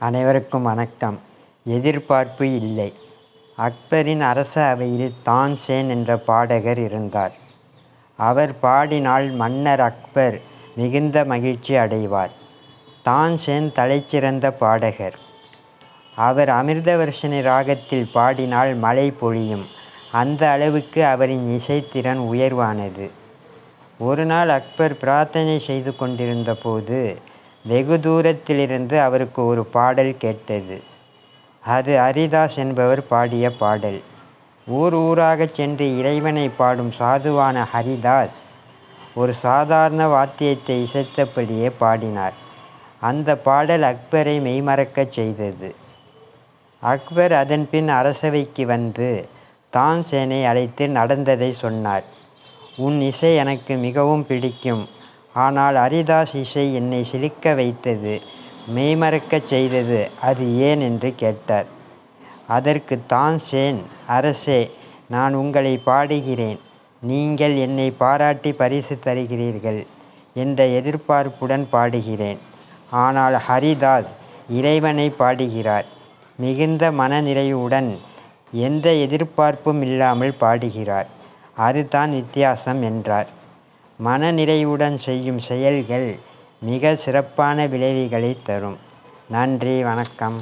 அனைவருக்கும் வணக்கம். எதிர்பார்ப்பு இல்லை. அக்பரின் அரச அவையில் தான்சேன் என்ற பாடகர் இருந்தார். அவர் பாடினால் மன்னர் அக்பர் மிகுந்த மகிழ்ச்சி அடைவார். தான்சேன் தலைச்சிறந்த பாடகர். அவர் அமிர்தவர்ஷினி ராகத்தில் பாடினால் மழை பொழியும். அந்த அளவுக்கு அவரின் இசைத்திறன் உயர்வானது. ஒரு நாள் அக்பர் பிரார்த்தனை செய்து கொண்டிருந்த போது வெகு தூரத்திலிருந்து அவருக்கு ஒரு பாடல் கேட்டது. அது ஹரிதாஸ் என்பவர் பாடிய பாடல். ஊர் ஊராகச் சென்று இறைவனை பாடும் சாதுவான ஹரிதாஸ் ஒரு சாதாரண வாத்தியத்தை இசைத்தபடியே பாடினார். அந்த பாடல் அக்பரை மெய்மறக்கச் செய்தது. அக்பர் அதன்பின் அரசவைக்கு வந்து தான்சேனை அழைத்து நடந்ததை சொன்னார். உன் இசை எனக்கு மிகவும் பிடிக்கும். ஆனால் ஹரிதாஸ் இசை என்னை சிலிர்க்க வைத்தது, மெய்மறக்கச் செய்தது. அது ஏன் என்று கேட்டார். அதற்கு தான்சேன், அரசே, நான் உங்களை பாடுகிறேன், நீங்கள் என்னை பாராட்டி பரிசு தருகிறீர்கள் என்ற எதிர்பார்ப்புடன் பாடுகிறேன். ஆனால் ஹரிதாஸ் இறைவனை பாடுகிறார். மிகுந்த மனநிறைவுடன் எந்த எதிர்பார்ப்பும் இல்லாமல் பாடுகிறார். அதுதான் வித்தியாசம் என்றார். மனநிறைவுடன் செய்யும் செயல்கள் மிக சிறப்பான விளைவுகளை தரும். நன்றி, வணக்கம்.